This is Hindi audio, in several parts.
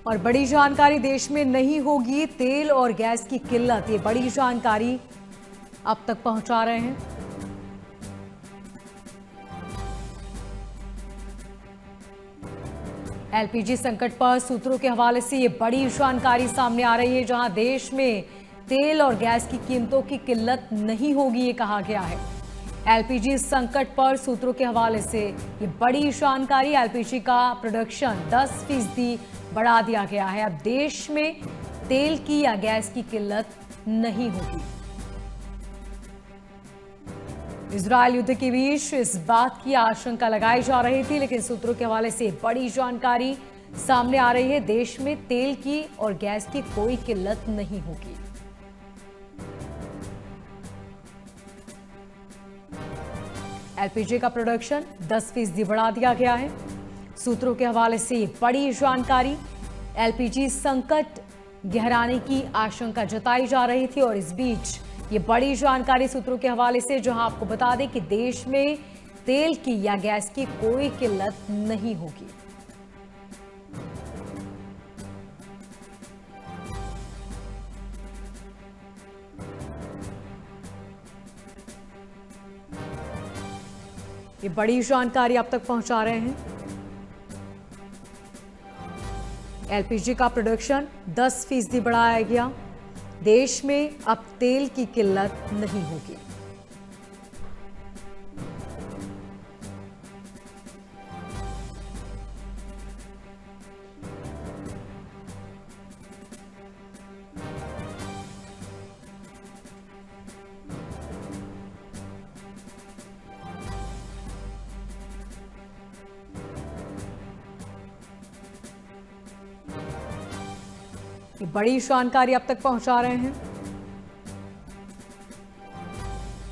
और बड़ी जानकारी, देश में नहीं होगी तेल और गैस की किल्लत। ये बड़ी जानकारी अब तक पहुंचा रहे हैं। एलपीजी संकट पर सूत्रों के हवाले से ये बड़ी जानकारी सामने आ रही है, जहां देश में तेल और गैस की कीमतों की किल्लत नहीं होगी, ये कहा गया है। एलपीजी संकट पर सूत्रों के हवाले से ये बड़ी जानकारी। एलपीजी का प्रोडक्शन 10% बढ़ा दिया गया है। अब देश में तेल की या गैस की किल्लत नहीं होगी। इजरायल युद्ध के बीच इस बात की आशंका लगाई जा रही थी, लेकिन सूत्रों के हवाले से बड़ी जानकारी सामने आ रही है। देश में तेल की और गैस की कोई किल्लत नहीं होगी। एलपीजी का प्रोडक्शन 10% बढ़ा दिया गया है। सूत्रों के हवाले से ये बड़ी जानकारी। एलपीजी संकट गहराने की आशंका जताई जा रही थी और इस बीच ये बड़ी जानकारी सूत्रों के हवाले से, जहां आपको बता दें कि देश में तेल की या गैस की कोई किल्लत नहीं होगी। ये बड़ी जानकारी अब तक पहुंचा रहे हैं। एलपीजी का प्रोडक्शन 10% बढ़ाया गया। देश में अब तेल की किल्लत नहीं होगी। ये बड़ी जानकारी अब तक पहुंचा रहे हैं।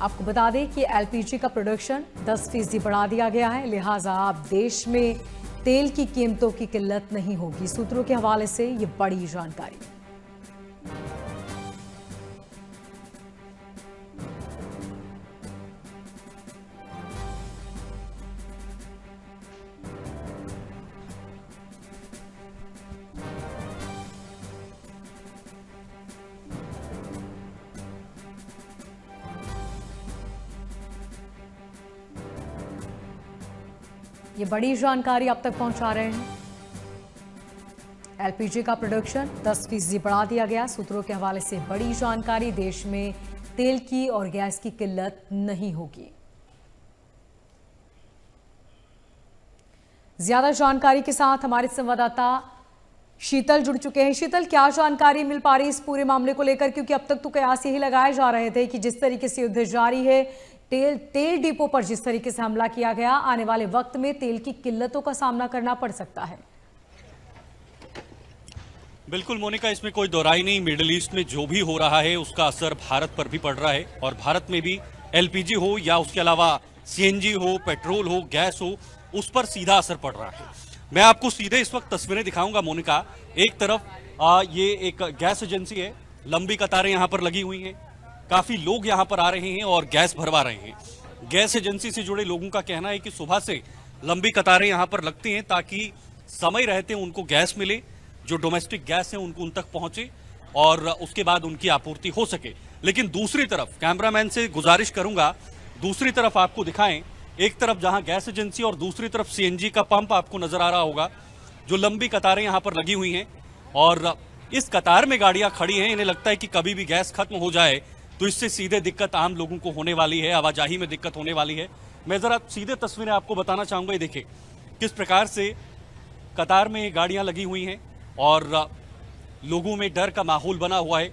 आपको बता दें कि एलपीजी का प्रोडक्शन 10% बढ़ा दिया गया है, लिहाजा अब देश में तेल की कीमतों की किल्लत नहीं होगी। सूत्रों के हवाले से ये बड़ी जानकारी। ये बड़ी जानकारी अब तक पहुंचा रहे हैं। एलपीजी का प्रोडक्शन 10% बढ़ा दिया गया। सूत्रों के हवाले से बड़ी जानकारी। देश में तेल की और गैस की किल्लत नहीं होगी। ज्यादा जानकारी के साथ हमारे संवाददाता शीतल जुड़ चुके हैं। शीतल, क्या जानकारी मिल पा रही है इस पूरे मामले को लेकर? क्योंकि अब तक तो कयास यही लगाए जा रहे थे कि जिस तरीके से युद्ध जारी है, तेल डिपो पर जिस तरीके से हमला किया गया, आने वाले वक्त में तेल की किल्लतों का सामना करना पड़ सकता है। बिल्कुल मोनिका, इसमें कोई दोहराई नहीं। मिडिल ईस्ट में जो भी हो रहा है उसका असर भारत पर भी पड़ रहा है और भारत में भी एलपीजी हो या उसके अलावा सीएनजी हो, पेट्रोल हो, गैस हो, उस पर सीधा असर पड़ रहा है। मैं आपको सीधे इस वक्त तस्वीरें दिखाऊंगा मोनिका। एक तरफ ये एक गैस एजेंसी है, लंबी कतारें यहां पर लगी हुई हैं, काफी लोग यहां पर आ रहे हैं और गैस भरवा रहे हैं। गैस एजेंसी से जुड़े लोगों का कहना है कि सुबह से लंबी कतारें यहां पर लगती हैं ताकि समय रहते उनको गैस मिले, जो डोमेस्टिक गैस है उनको उन तक पहुंचे और उसके बाद उनकी आपूर्ति हो सके। लेकिन दूसरी तरफ कैमरामैन से गुजारिश करूंगा, दूसरी तरफ आपको दिखाएं। एक तरफ जहां गैस एजेंसी और दूसरी तरफ सीएनजी का पंप आपको नजर आ रहा होगा, जो लंबी कतारें यहां पर लगी हुई हैं और इस कतार में गाड़ियां खड़ी हैं। इन्हें लगता है कि कभी भी गैस खत्म हो जाए तो इससे सीधे दिक्कत आम लोगों को होने वाली है, आवाजाही में दिक्कत होने वाली है। मैं जरा सीधे तस्वीरें आपको बताना चाहूंगा। ये देखिए किस प्रकार से कतार में गाड़ियां लगी हुई हैं और लोगों में डर का माहौल बना हुआ है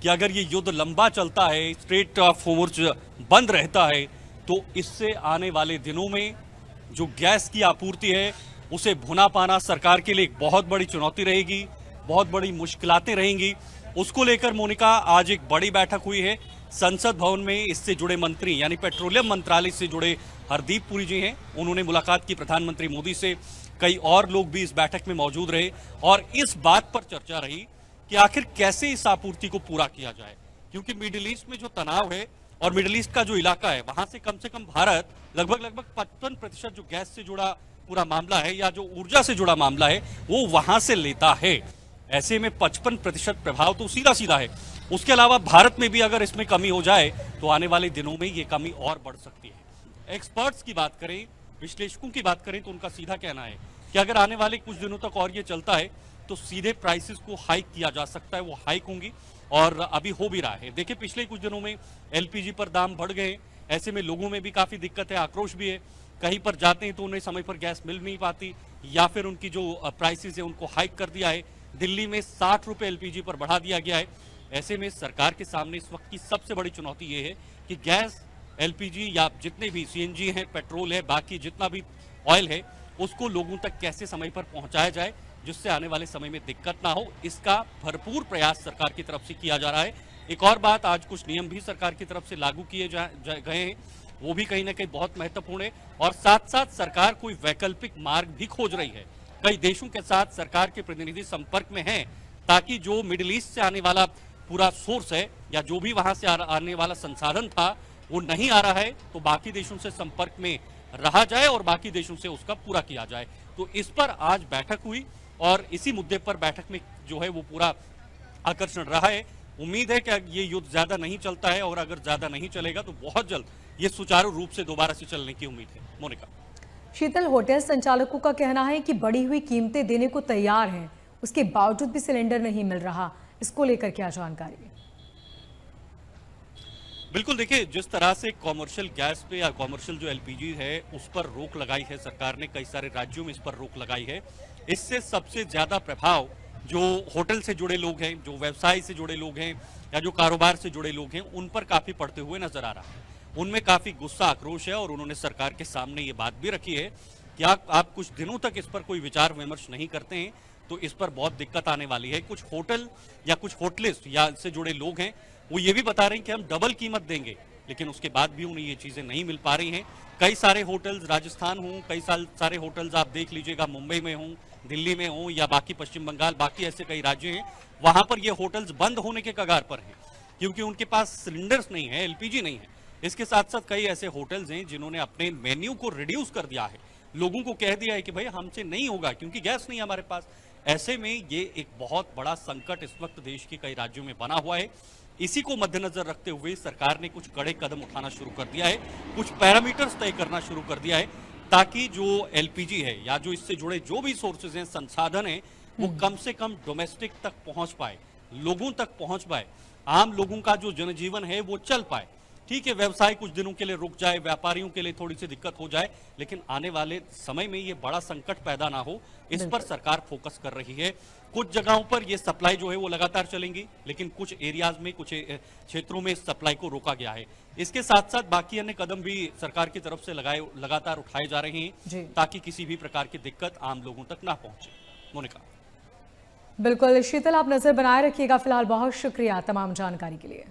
कि अगर ये युद्ध लंबा चलता है, स्ट्रेट फॉरवर्ड बंद रहता है, तो इससे आने वाले दिनों में जो गैस की आपूर्ति है उसे भुना पाना सरकार के लिए एक बहुत बड़ी चुनौती रहेगी, बहुत बड़ी मुश्किलातें रहेंगी। उसको लेकर मोनिका आज एक बड़ी बैठक हुई है संसद भवन में। इससे जुड़े मंत्री यानी पेट्रोलियम मंत्रालय से जुड़े हरदीप पुरी जी हैं, उन्होंने मुलाकात की प्रधानमंत्री मोदी से। कई और लोग भी इस बैठक में मौजूद रहे और इस बात पर चर्चा रही कि आखिर कैसे इस आपूर्ति को पूरा किया जाए, क्योंकि मिडिल ईस्ट में जो तनाव है और मिडिल ईस्ट का जो इलाका है वहां से कम भारत लगभग 55% जो गैस से जुड़ा पूरा मामला है या जो ऊर्जा से जुड़ा मामला है वो वहां से लेता है। ऐसे में 55% प्रभाव तो सीधा सीधा है। उसके अलावा भारत में भी अगर इसमें कमी हो जाए तो आने वाले दिनों में ये कमी और बढ़ सकती है। एक्सपर्ट्स की बात करें, विश्लेषकों की बात करें तो उनका सीधा कहना है कि अगर आने वाले कुछ दिनों तक और ये चलता है तो सीधे प्राइसेस को हाइक किया जा सकता है, वो हाइक होंगी और अभी हो भी रहा है। देखिए पिछले कुछ दिनों में एलपीजी पर दाम बढ़ गए, ऐसे में लोगों में भी काफी दिक्कत है, आक्रोश भी है। कहीं पर जाते हैं तो उन्हें समय पर गैस मिल नहीं पाती या फिर उनकी जो प्राइसेस है उनको हाइक कर दिया है। दिल्ली में 60 रुपए एलपीजी पर बढ़ा दिया गया है। ऐसे में सरकार के सामने इस वक्त की सबसे बड़ी चुनौती ये है कि गैस, एलपीजी या जितने भी सीएनजी हैं, पेट्रोल है, बाकी जितना भी ऑयल है उसको लोगों तक कैसे समय पर पहुंचाया जाए जिससे आने वाले समय में दिक्कत ना हो, इसका भरपूर प्रयास सरकार की तरफ से किया जा रहा है। एक और बात, आज कुछ नियम भी सरकार की तरफ से लागू किए गए हैं, वो भी कहीं ना कहीं बहुत महत्वपूर्ण है। और साथ साथ सरकार कोई वैकल्पिक मार्ग भी खोज रही है। कई देशों के साथ सरकार के प्रतिनिधि संपर्क में हैं ताकि जो मिडिल ईस्ट से आने वाला पूरा सोर्स है या जो भी वहां से आने वाला संसाधन था वो नहीं आ रहा है तो बाकी देशों से संपर्क में रहा जाए और बाकी देशों से उसका पूरा किया जाए। तो इस पर आज बैठक हुई और इसी मुद्दे पर बैठक में जो है वो पूरा आकर्षण रहा है। उम्मीद है कि ये युद्ध ज्यादा नहीं चलता है और अगर ज्यादा नहीं चलेगा तो बहुत जल्द ये सुचारू रूप से दोबारा से चलने की उम्मीद है। मोनिका। शीतल, होटल संचालकों का कहना है कि बढ़ी हुई कीमतें देने को तैयार हैं, उसके बावजूद भी सिलेंडर नहीं मिल रहा, इसको लेकर क्या जानकारी है? बिल्कुल, देखिए जिस तरह से कॉमर्शियल गैस पे या कॉमर्शियल जो एलपीजी है उस पर रोक लगाई है सरकार ने, कई सारे राज्यों में इस पर रोक लगाई है। इससे सबसे ज्यादा प्रभाव जो होटल से जुड़े लोग हैं, जो व्यवसाय से जुड़े लोग हैं या जो कारोबार से जुड़े लोग हैं उन पर काफी पड़ते हुए नजर आ रहा है। उनमें काफी गुस्सा, आक्रोश है और उन्होंने सरकार के सामने ये बात भी रखी है कि आप कुछ दिनों तक इस पर कोई विचार विमर्श नहीं करते हैं तो इस पर बहुत दिक्कत आने वाली है। कुछ होटल या कुछ होटलिस्ट या इससे जुड़े लोग हैं वो ये भी बता रहे हैं कि हम डबल कीमत देंगे, लेकिन उसके बाद भी उन्हें ये चीजें नहीं मिल पा रही हैं। कई सारे होटल्स राजस्थान हों, कई सारे होटल्स आप देख लीजिएगा मुंबई में हों, दिल्ली में हों या बाकी पश्चिम बंगाल, बाकी ऐसे कई राज्य हैं, वहां पर ये होटल्स बंद होने के कगार पर हैं क्योंकि उनके पास सिलेंडर्स नहीं है, एलपीजी नहीं है। इसके साथ साथ कई ऐसे होटल्स हैं जिन्होंने अपने मेन्यू को रिड्यूस कर दिया है, लोगों को कह दिया है कि भाई हमसे नहीं होगा क्योंकि गैस नहीं है हमारे पास। ऐसे में ये एक बहुत बड़ा संकट इस वक्त देश के कई राज्यों में बना हुआ है। इसी को मद्देनजर रखते हुए सरकार ने कुछ कड़े कदम उठाना शुरू कर दिया है, कुछ पैरामीटर्स तय करना शुरू कर दिया है ताकि जो एलपीजी है या जो इससे जुड़े जो भी सोर्सेज हैं, संसाधन हैं, वो कम से कम डोमेस्टिक तक पहुंच पाए, लोगों तक पहुंच पाए, आम लोगों का जो जनजीवन है वो चल पाए। ठीक है, व्यवसाय कुछ दिनों के लिए रुक जाए, व्यापारियों के लिए थोड़ी सी दिक्कत हो जाए, लेकिन आने वाले समय में ये बड़ा संकट पैदा ना हो, इस पर सरकार फोकस कर रही है। कुछ जगहों पर ये सप्लाई जो है वो लगातार चलेंगी, लेकिन कुछ एरियाज में, कुछ क्षेत्रों में सप्लाई को रोका गया है। इसके साथ साथ बाकी अन्य कदम भी सरकार की तरफ से लगातार उठाए जा रहे हैं ताकि किसी भी प्रकार की दिक्कत आम लोगों तक ना पहुंचे। मोनिका। बिल्कुल शीतल, आप नजर बनाए रखिएगा। फिलहाल बहुत शुक्रिया तमाम जानकारी के लिए।